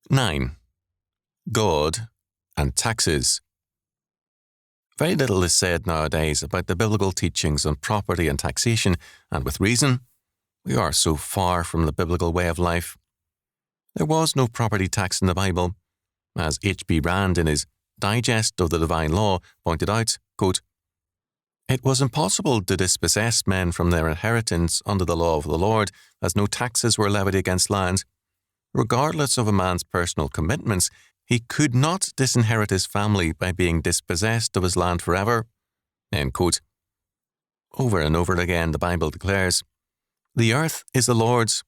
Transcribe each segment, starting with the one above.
9. God and taxes. Very little is said nowadays about the biblical teachings on property and taxation, and with reason. We are so far from the biblical way of life. There was no property tax in the Bible. As H.B. Rand in his Digest of the Divine Law pointed out, quote, "It was impossible to dispossess men from their inheritance under the law of the Lord, as no taxes were levied against land. Regardless of a man's personal commitments, he could not disinherit his family by being dispossessed of his land forever." End quote. Over and over again, the Bible declares, "The earth is the Lord's,"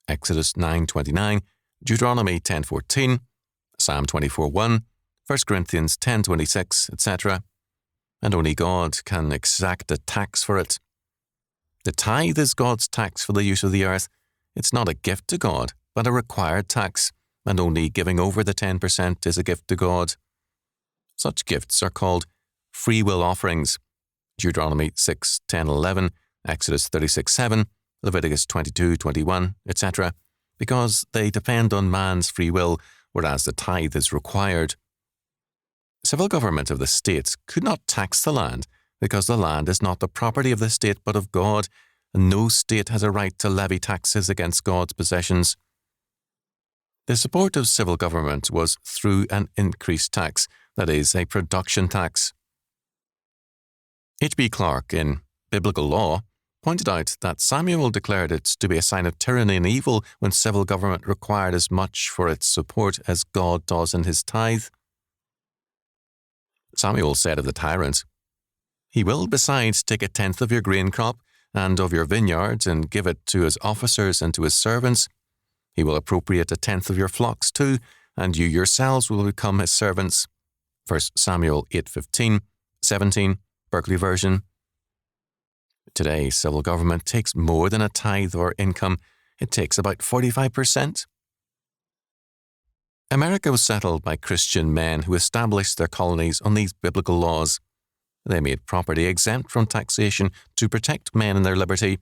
Exodus 9:29, Deuteronomy 10:14, Psalm 24:1, 1 Corinthians 10:26, etc. And only God can exact a tax for it. The tithe is God's tax for the use of the earth. It's not a gift to God, but a required tax, and only giving over the 10% is a gift to God. Such gifts are called free will offerings, Deuteronomy 6:10-11, Exodus 36:7, Leviticus 22:21, etc., because they depend on man's free will, whereas the tithe is required. Civil government of the state could not tax the land because the land is not the property of the state but of God, and no state has a right to levy taxes against God's possessions. The support of civil government was through an increased tax, that is, a production tax. H.B. Clarke, in Biblical Law, pointed out that Samuel declared it to be a sign of tyranny and evil when civil government required as much for its support as God does in his tithe. Samuel said of the tyrant, "He will besides take 1/10 of your grain crop and of your vineyards and give it to his officers and to his servants. He will appropriate 1/10 of your flocks too, and you yourselves will become his servants." 1 Samuel 8:15, 17, Berkeley version. Today, civil government takes more than a tithe or income. It takes about 45%. America was settled by Christian men who established their colonies on these biblical laws. They made property exempt from taxation to protect men in their liberty.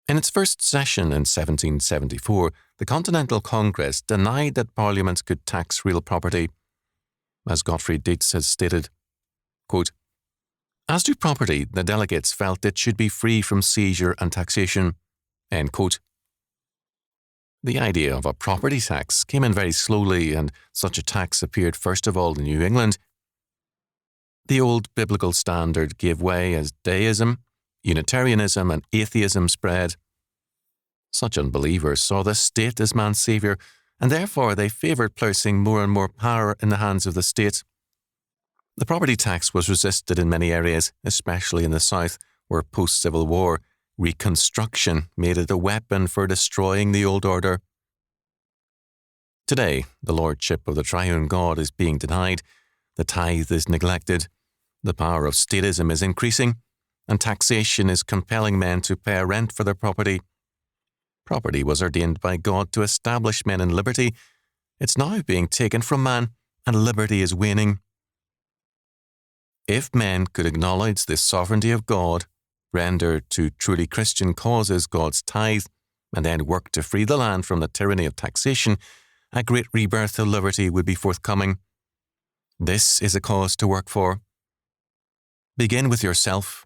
In its first session in 1774, the Continental Congress denied that Parliament could tax real property. As Gottfried Dietz has stated, quote, "As to property, the delegates felt it should be free from seizure and taxation." End quote. The idea of a property tax came in very slowly, and such a tax appeared first of all in New England. The old biblical standard gave way as deism, Unitarianism, and atheism spread. Such unbelievers saw the state as man's saviour, and therefore they favoured placing more and more power in the hands of the state. The property tax was resisted in many areas, especially in the South, where post-Civil War Reconstruction made it a weapon for destroying the old order. Today, the lordship of the triune God is being denied, the tithe is neglected, the power of statism is increasing, and taxation is compelling men to pay rent for their property. Property was ordained by God to establish men in liberty. It's now being taken from man, and liberty is waning. If men could acknowledge the sovereignty of God, render to truly Christian causes God's tithe, and then work to free the land from the tyranny of taxation, a great rebirth of liberty would be forthcoming. This is a cause to work for. Begin with yourself.